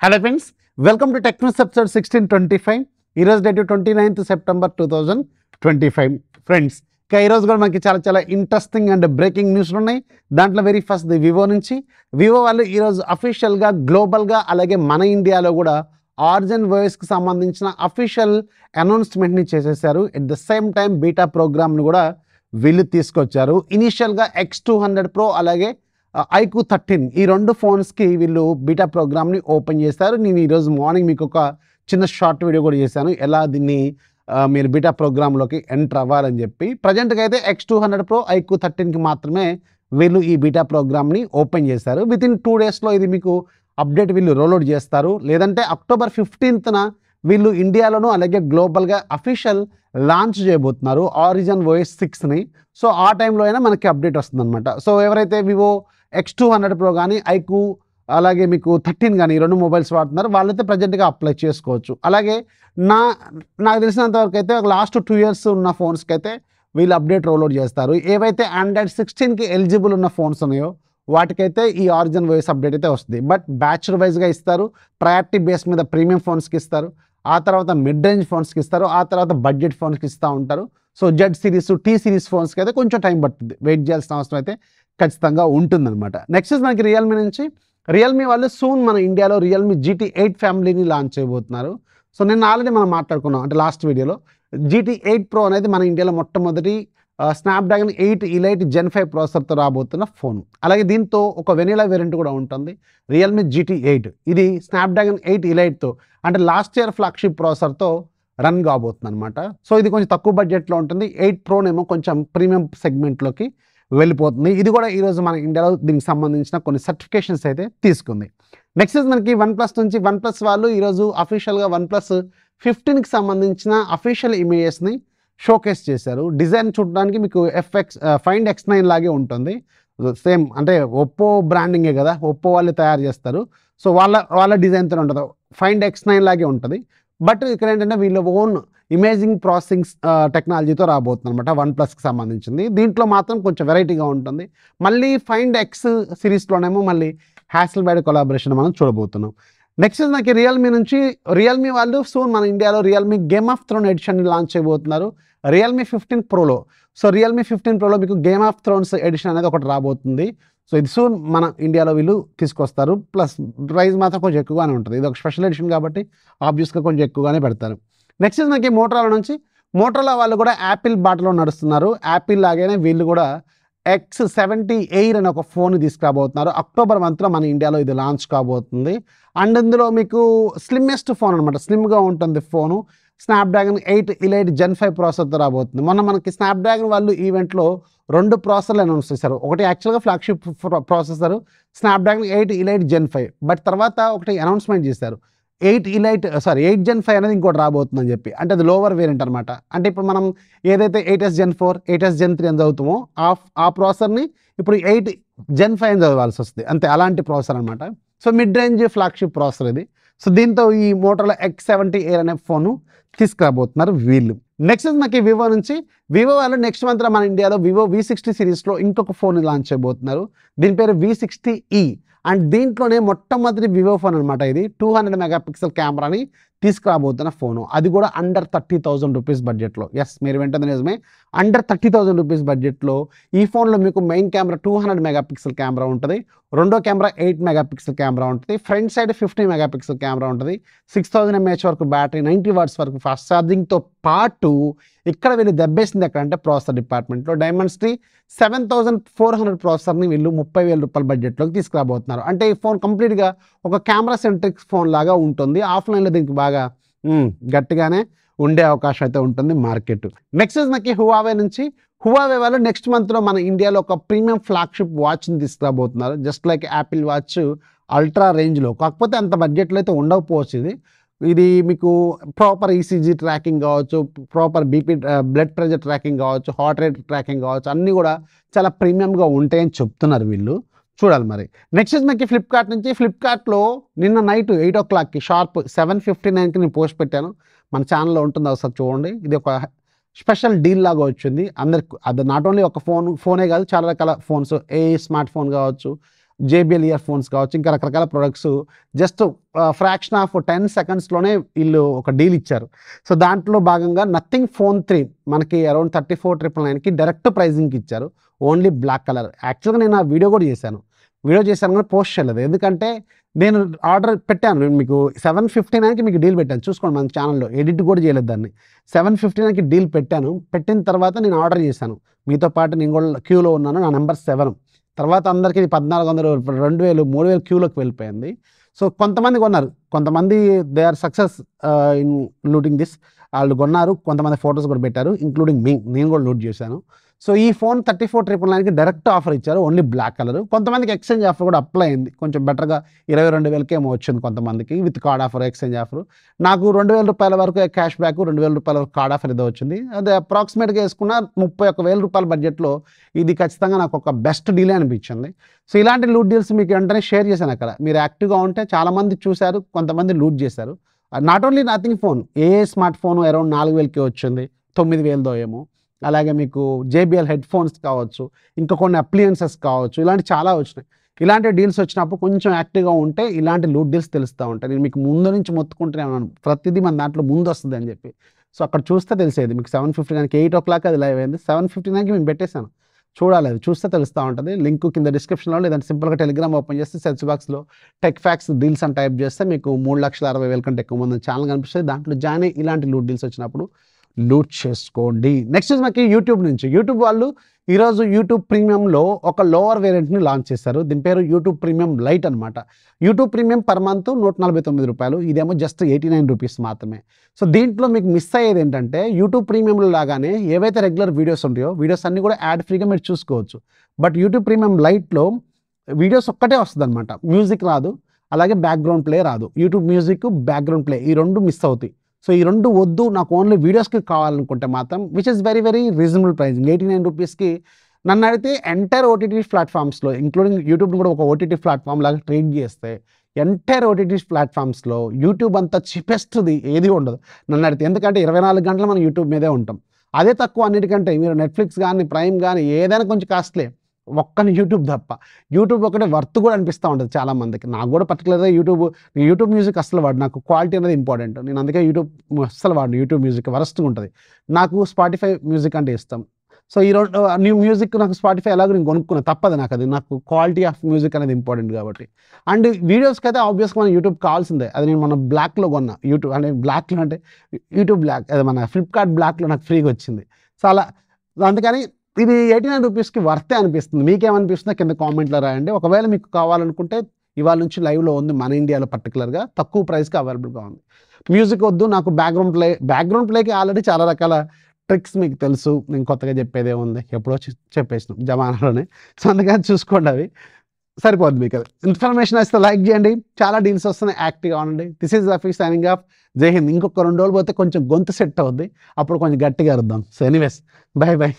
Hello friends, welcome to tech news episode 1625. ఈరోజు date 29th September 2025. Friends, ఇక ఈరోజు కూడా మనకి చాలా ఇంట్రెస్టింగ్ అండ్ బ్రేకింగ్ న్యూస్లు ఉన్నాయి. దాంట్లో వెరీ ఫస్ట్ ది వివో నుంచి. వివో వాళ్ళు ఈరోజు అఫీషియల్గా గ్లోబల్గా అలాగే మన ఇండియాలో కూడా ఆరిజిన్ వాయిస్కి సంబంధించిన అఫీషియల్ అనౌన్స్మెంట్ని చేసేసారు. At the same time beta ప్రోగ్రామ్ని కూడా వీళ్ళు తీసుకొచ్చారు. ఇనీషియల్గా X200 Pro అలాగే iQOO 13 ఈ రెండు ఫోన్స్కి వీళ్ళు బీటా ప్రోగ్రామ్ని ఓపెన్ చేస్తారు. నేను ఈరోజు మార్నింగ్ మీకు ఒక చిన్న షార్ట్ వీడియో కూడా చేశాను, ఎలా దీన్ని మీరు బీటా ప్రోగ్రాంలోకి ఎంటర్ అవ్వాలని చెప్పి. ప్రజెంట్గా అయితే X200 Pro iQOO 13కి మాత్రమే వీళ్ళు ఈ బీటా ప్రోగ్రామ్ని ఓపెన్ చేశారు. వితిన్ 2 daysలో ఇది మీకు అప్డేట్ వీళ్ళు రోల్అవుట్ చేస్తారు. లేదంటే October 15th వీళ్ళు ఇండియాలోనూ అలాగే గ్లోబల్గా అఫీషియల్ లాంచ్ చేయబోతున్నారు ఆరిజిన్ వాయిస్ 6ని. సో ఆ టైంలో అయినా మనకి అప్డేట్ వస్తుందన్నమాట. సో ఎవరైతే వివో X200 Pro కానీ iQOO అలాగే మీకు 13 కానీ ఈ రెండు మొబైల్స్ వాడుతున్నారు, వాళ్ళైతే ప్రజెంట్గా అప్లై చేసుకోవచ్చు. అలాగే నాకు తెలిసినంత వరకు అయితే లాస్ట్ 2 years ఉన్న ఫోన్స్కి అయితే వీళ్ళు అప్డేట్ రోల్అవుట్ చేస్తారు. ఏవైతే Android 16కి ఎలిజిబుల్ ఉన్న ఫోన్స్ ఉన్నాయో వాటికైతే ఈ ఆరిజిన్ వాయిస్ అప్డేట్ అయితే వస్తుంది. బట్ బ్యాచర్ వైజ్గా ఇస్తారు. ప్రయారిటీ బేస్ మీద ప్రీమియం ఫోన్స్కి ఇస్తారు, ఆ తర్వాత మిడ్ రేంజ్ ఫోన్స్కి ఇస్తారు, ఆ తర్వాత బడ్జెట్ ఫోన్స్కి ఇస్తూ ఉంటారు. So Z series T series ఫోన్స్కి అయితే కొంచెం టైం పడుతుంది, వెయిట్ చేయాల్సిన అవసరం అయితే ఖచ్చితంగా ఉంటుందన్నమాట. నెక్స్ట్ మనకి రియల్మీ నుంచి. రియల్మీ వాళ్ళు సూన్ మన ఇండియాలో రియల్మీ GT8 ఫ్యామిలీని లాంచ్ చేయబోతున్నారు. సో నేను ఆల్రెడీ మనం మాట్లాడుకున్నాం, అంటే లాస్ట్ వీడియోలో GT8 Pro అనేది మన ఇండియాలో మొట్టమొదటి స్నాప్డ్రాగన్ 8 Elite Gen 5 ప్రాసెసర్తో రాబోతున్న ఫోన్. అలాగే దీంతో ఒక వెనిలా వేరియంట్ కూడా ఉంటుంది, రియల్మీ GT8. ఇది స్నాప్డ్రాగన్ 8 Eliteతో అంటే లాస్ట్ ఇయర్ ఫ్లాగ్షిప్ ప్రాసెసర్తో రన్ కాబోతుంది అనమాట. సో ఇది కొంచెం తక్కువ బడ్జెట్లో ఉంటుంది. 8 Pro ఏమో కొంచెం ప్రీమియం సెగ్మెంట్లోకి వెళ్ళిపోతుంది. ఇది కూడా ఈరోజు మన ఇండియాలో దీనికి సంబంధించిన కొన్ని సర్టిఫికేషన్స్ అయితే తీసుకుంది. నెక్స్ట్ మనకి OnePlus నుంచి. OnePlus వాళ్ళు ఈరోజు అఫీషియల్గా OnePlus 15కి సంబంధించిన అఫీషియల్ ఇమేజెస్ని షోకేస్ చేశారు. డిజైన్ చూడడానికి మీకు Find X9 లాగే ఉంటుంది. సేమ్ అంటే ఒప్పో బ్రాండింగే కదా, ఒప్పో వాళ్ళు తయారు చేస్తారు. సో వాళ్ళ డిజైన్తో ఉంటుంది, Find X9 లాగే ఉంటుంది. బట్ ఇక్కడ ఏంటంటే వీళ్ళ ఓన్ ఇమేజింగ్ ప్రాసెసింగ్ టెక్నాలజీతో రాబోతుంది అనమాట OnePlusకి సంబంధించింది. దీంట్లో మాత్రం కొంచెం వెరైటీగా ఉంటుంది. మళ్ళీ Find X సిరీస్లోనేమో మళ్ళీ హ్యాసెల్బ్లాడ్ కొలాబరేషన్ మనం చూడబోతున్నాం. నెక్స్ట్ మనకి రియల్మీ నుంచి. రియల్మీ వాళ్ళు సూన్ మన ఇండియాలో రియల్మీ గేమ్ ఆఫ్ థ్రోన్ ఎడిషన్ని లాంచ్ చేయబోతున్నారు రియల్మీ 15 Proలో. సో రియల్మీ 15 Proలో మీకు గేమ్ ఆఫ్ థ్రోన్స్ ఎడిషన్ అనేది ఒకటి రాబోతుంది. సో ఇది సూన్ మన ఇండియాలో వీళ్ళు తీసుకొస్తారు. ప్లస్ ప్రైస్ మాత్రం కొంచెం ఎక్కువగానే ఉంటుంది. ఇది ఒక స్పెషల్ ఎడిషన్ కాబట్టి ఆబ్వియస్గా కొంచెం ఎక్కువగానే పెడతారు. నెక్స్ట్ మనకి మోటరోలా నుంచి. మోటరోలా వాళ్ళు కూడా యాపిల్ బాటలో నడుస్తున్నారు. యాపిల్ లాగానే వీళ్ళు కూడా X70 Air అనే ఒక ఫోన్ తీసుకురాబోతున్నారు. October monthలో మన ఇండియాలో ఇది లాంచ్ కాబోతుంది. అండ్ ఇందులో మీకు స్లిమ్మెస్ట్ ఫోన్ అనమాట, స్లిమ్గా ఉంటుంది ఫోను. స్నాప్డ్రాగన్ 8 Elite Gen 5 ప్రాసెసర్తో రాబోతుంది. మొన్న మనకి స్నాప్డ్రాగన్ వాళ్ళు ఈవెంట్లో 2 ప్రాసెసర్లు అనౌన్స్ చేశారు. ఒకటి యాక్చువల్గా flagship processor Snapdragon 8 Elite Gen 5. But తర్వాత ఒకటి అనౌన్స్మెంట్ చేశారు, 8 Gen 5 అనేది ఇంకోటి రాబోతుందని చెప్పి. అంటే అది లోవర్ వేరియంట్ అనమాట. అంటే ఇప్పుడు మనం ఏదైతే 8s Gen 4 8s Gen 3 అని చదువుతామో ఆ ప్రాసెసర్ని ఇప్పుడు 8 Gen 5 అని చదవాల్సి వస్తుంది, అంతే. అలాంటి ప్రాసెసర్ అనమాట. So mid range flagship processor ఇది. సో దీంతో ఈ మోటరోలా X70 Air అనే ఫోను తీసుకురాబోతున్నారు వీళ్ళు. నెక్స్ట్ మనకి వివో నుంచి. వివో వాళ్ళు నెక్స్ట్ మంత్లో మన ఇండియాలో వివో V60 సిరీస్లో ఇంకొక ఫోన్ లాంచ్ చేయబోతున్నారు. దీని పేరు V60e. అండ్ దీంట్లోనే మొట్టమొదటి వివో ఫోన్ అనమాట ఇది. 200 MP కెమెరాని తీసుకురాబోతున్న ఫోను. అది కూడా అండర్ 30,000 రూపీస్ బడ్జెట్లో. ఎస్, మీరు వెంటనే నిజమే, అండర్ 30,000 రూపీస్ బడ్జెట్లో ఈ ఫోన్లో మీకు మెయిన్ కెమెరా 200 MP కెమెరా ఉంటుంది, రెండో కెమెరా 8 MP కెమెరా ఉంటుంది, ఫ్రంట్ సైడ్ 50 MP కెమెరా ఉంటుంది, 6000 mAh వరకు బ్యాటరీ, 90 watts వరకు ఫాస్ట్ ఛార్జింగ్తో పాటు ఇక్కడ వీళ్ళు దెబ్బేసింది ఎక్కడంటే ప్రాసెసర్ డిపార్ట్మెంట్లో. డైమండ్స్టీ 7400 ప్రాసెసర్ని వీళ్ళు 30,000 రూపాయల బడ్జెట్లోకి తీసుకురాబోతున్నారు. అంటే ఈ ఫోన్ కంప్లీట్గా ఒక కెమెరా సెంట్రిక్ ఫోన్ లాగా ఉంటుంది. ఆఫ్లైన్లో దీనికి బాగా గట్టిగానే ఉండే అవకాశం అయితే ఉంటుంది మార్కెట్. నెక్స్ట్ మనకి హువావే నుంచి. హువావే వాళ్ళు నెక్స్ట్ మంత్లో మన ఇండియాలో ఒక ప్రీమియం ఫ్లాగ్షిప్ వాచ్ని తీసుకురాబోతున్నారు. Just like Apple watch ultra రేంజ్లో, కాకపోతే అంత బడ్జెట్లో అయితే ఉండకపోవచ్చు. ఇది మీకు ప్రాపర్ ECG ట్రాకింగ్ కావచ్చు, proper BP blood pressure tracking కావచ్చు, హార్ట్ రేట్ ట్రాకింగ్ కావచ్చు, అన్నీ కూడా చాలా ప్రీమియంగా ఉంటాయని చెప్తున్నారు వీళ్ళు. చూడాలి మరి. నెక్స్ట్ మనకి ఫ్లిప్కార్ట్ నుంచి. ఫ్లిప్కార్ట్లో నిన్న నైట్ 8 o'clockకి షార్ప్ 7:59కి నేను పోస్ట్ పెట్టాను, మన ఛానల్లో ఉంటుంది, ఒకసారి చూడండి. ఇది ఒక స్పెషల్ డీల్ లాగా వచ్చింది అందరికి. అది నాట్ ఓన్లీ ఒక ఫోనే కాదు, చాలా రకాల ఫోన్స్, స్మార్ట్ ఫోన్ కావచ్చు, జేబీఎల్ ఇయర్ ఫోన్స్ కావచ్చు, ఇంకా రకరకాల ప్రొడక్ట్స్ జస్ట్ ఫ్రాక్షన్ ఆఫ్ 10 సెకండ్స్లోనే వీళ్ళు ఒక డీల్ ఇచ్చారు. సో దాంట్లో భాగంగా నథింగ్ ఫోన్ 3 మనకి అరౌండ్ 34,999కి డైరెక్ట్ ప్రైజింగ్కి ఇచ్చారు. Only black colour. యాక్చువల్గా నేను ఆ వీడియో కూడా చేశాను కానీ పోస్ట్ చేయలేదు. ఎందుకంటే నేను ఆర్డర్ పెట్టాను. నేను మీకు 759కి మీకు డీల్ పెట్టాను. చూసుకోండి మన ఛానల్లో, ఎడిట్ కూడా చేయలేదు దాన్ని. 759కి డీల్ పెట్టాను. పెట్టిన తర్వాత నేను ఆర్డర్ చేశాను. మీతో పాటు నేను కూడా క్యూలో ఉన్నాను. నా నెంబర్ 7. తర్వాత అందరికీ ఇది 1,400, 2,000, 3,000 క్యూలోకి వెళ్ళిపోయింది. సో కొంతమంది కొన్నారు, కొంతమంది they are success in looting this. వాళ్ళు కొన్నారు, కొంతమంది ఫొటోస్ కూడా పెట్టారు, ఇంక్లూడింగ్ మీ. నేను కూడా లూట్ చేశాను. సో ఈ ఫోన్ 34,999కి డైరెక్ట్ ఆఫర్ ఇచ్చారు, ఓన్లీ బ్లాక్ కలర్. కొంతమందికి ఎక్స్చేంజ్ ఆఫర్ కూడా అప్లై అయింది, కొంచెం బెటర్గా 22,000కి ఏమో వచ్చింది కొంతమందికి with card offer, exchange offer. నాకు 2,000 రూపాయల వరకు క్యాష్ బ్యాక్, 2,000 రూపాయల వరకు కార్డ్ ఆఫర్ ఏదో వచ్చింది. అది అప్రాక్సిమేట్గా వేసుకున్న 31,000 రూపాయల బడ్జెట్లో ఇది ఖచ్చితంగా నాకు ఒక బెస్ట్ డీలే అనిపించింది. సో ఇలాంటి లూట్ డీల్స్ మీకు వెంటనే షేర్ చేశాను అక్కడ. మీరు యాక్టివ్గా ఉంటే చాలామంది చూశారు, కొంతమంది లూట్ చేశారు. Not only Nothing phone, a smart phone around 4,000కి వచ్చింది, 9,000దో ఏమో. అలాగే మీకు జేబీఎల్ హెడ్ ఫోన్స్ కావచ్చు, ఇంకా కొన్ని అప్లియన్సెస్ కావచ్చు, ఇలాంటి చాలా వచ్చినాయి. ఇలాంటి డీల్స్ వచ్చినప్పుడు కొంచెం యాక్టివ్గా ఉంటే ఇలాంటి లూట్ డీల్స్ తెలుస్తూ ఉంటాయి. నేను మీకు ముందు నుంచి మొత్తుకుంటూనే ఉన్నాను, ప్రతిదీ మన దాంట్లో ముందు వస్తుంది అని చెప్పి. సో అక్కడ చూస్తే తెలిసేది మీకు. 7:59కి 8 o'clock అది లైవ్ అయింది. 7:59కి మేము పెట్టేశాను. చూడాలి, అది చూస్తే తెలుస్తూ ఉంటుంది. లింక్ కింద డిస్క్రిప్షన్లో, లేదంటే సింపుల్గా టెలిగ్రామ్ ఓపెన్ చేస్తే సెర్చ్ బాక్స్లో టెక్ ఫ్యాక్స్ డీల్స్ అని టైప్ చేస్తే మీకు 3,60,000 కంటే ఎక్కువ మంది ఛానల్ కనిపిస్తుంది. దాంట్లో జాయిన్ అయ్యి ఇలాంటి లూట్ డీల్స్ వచ్చినప్పుడు లూట్ చేసుకోండి. నెక్స్ట్ మనకి యూట్యూబ్ నుంచి. యూట్యూబ్ వాళ్ళు ఈరోజు యూట్యూబ్ ప్రీమియంలో ఒక లోవర్ వేరియంట్ని లాంచ్ చేశారు. దీని పేరు యూట్యూబ్ ప్రీమియం లైట్ అనమాట. యూట్యూబ్ ప్రీమియం పర్ మంత్ 149 రూపాయలు, ఇదేమో జస్ట్ 89 రూపీస్ మాత్రమే. సో దీంట్లో మీకు మిస్ అయ్యేది ఏంటంటే, యూట్యూబ్ ప్రీమియంలో లాగానే ఏవైతే రెగ్యులర్ వీడియోస్ ఉంటాయో వీడియోస్ అన్నీ కూడా యాడ్ ఫ్రీగా మీరు చూసుకోవచ్చు. బట్ యూట్యూబ్ ప్రీమియం లైట్లో వీడియోస్ ఒక్కటే వస్తుంది అనమాట, మ్యూజిక్ రాదు, అలాగే బ్యాక్గ్రౌండ్ ప్లే రాదు. యూట్యూబ్ మ్యూజిక్, బ్యాక్గ్రౌండ్ ప్లే ఈ రెండు మిస్ అవుతాయి. సో ఈ రెండు వద్దు, నాకు ఓన్లీ వీడియోస్కి కావాలనుకుంటే మాత్రం, which is very very reasonable pricing. 89 రూపీస్కి నన్ను అడిగితే ఎంటైర్ ఓటీటీ ప్లాట్ఫామ్స్లో, ఇంక్లూడింగ్ యూట్యూబ్ని కూడా ఒక ఓటీటీ ప్లాట్ఫామ్ లాగా ట్రీట్ చేస్తే, ఎంటైర్ ఓటీటీ ప్లాట్ఫామ్స్లో యూట్యూబ్ అంతా చీపెస్ట్ది ఏది ఉండదు నన్ను అడిగితే. ఎందుకంటే 24 గంటలు మనం యూట్యూబ్ మీదే ఉంటాం. అదే తక్కువ అన్నిటికంటే. మీరు నెట్ఫ్లిక్స్ కానీ, ప్రైమ్ కానీ ఏదైనా కొంచెం కాస్ట్లీ, ఒక్కని యూట్యూబ్ తప్ప. యూట్యూబ్ ఒకటే వర్త్ కూడా అనిపిస్తూ ఉంటుంది చాలామందికి. నాకు కూడా పర్టికులర్గా యూట్యూబ్ మ్యూజిక్ అస్సలు వాడు, నాకు క్వాలిటీ అనేది ఇంపార్టెంట్. నేను అందుకే యూట్యూబ్ అస్సలు వాడు, యూట్యూబ్ మ్యూజిక్ వరస్ట్గా ఉంటుంది. నాకు స్పాటిఫై మ్యూజిక్ అంటే ఇష్టం. సో ఈ రెండు న్యూ మ్యూజిక్ నాకు స్పాటిఫై ఎలాగో నేను కొనుక్కున్నా, తప్పదు నాకు అది. నాకు క్వాలిటీ ఆఫ్ మ్యూజిక్ అనేది ఇంపార్టెంట్ కాబట్టి. అండ్ వీడియోస్కి అయితే ఆబ్వియస్గా మన యూట్యూబ్ కావాల్సిందే. అది నేను మన బ్లాక్లో కొన్నా. యూట్యూబ్ అంటే బ్లాక్లో అంటే యూట్యూబ్ బ్లాక్, అది మన ఫ్లిప్కార్ట్ బ్లాక్లో నాకు ఫ్రీగా వచ్చింది. సో అలా, అందుకని ఇది 89 రూపీస్కి వర్తే అనిపిస్తుంది. మీకేమనిపిస్తుందో కింద కామెంట్లో రాయండి. ఒకవేళ మీకు కావాలనుకుంటే ఇవాళ నుంచి లైవ్లో ఉంది, మన ఇండియాలో పర్టికులర్గా తక్కువ ప్రైస్కి అవైలబుల్గా ఉంది. మ్యూజిక్ వద్దు నాకు, బ్యాక్గ్రౌండ్ ప్లేకి ఆల్రెడీ చాలా రకాల ట్రిక్స్ మీకు తెలుసు. నేను కొత్తగా చెప్పేదే ఉంది, ఎప్పుడో చెప్పేసినాం జమానాలోనే. సో అందుకని చూసుకోండి, అవి సరిపోద్ది మీకు. అది ఇన్ఫర్మేషన్ వస్తే లైక్ చేయండి. చాలా డీల్స్ వస్తున్నాయి, యాక్టివ్గా ఉండండి. This is Rafi signing off. జై హింద్. ఇంకొక 2 రోజులు పోతే కొంచెం గొంతు సెట్ అవుద్ది, అప్పుడు కొంచెం గట్టిగా అరుద్దాం. So anyways, bye by.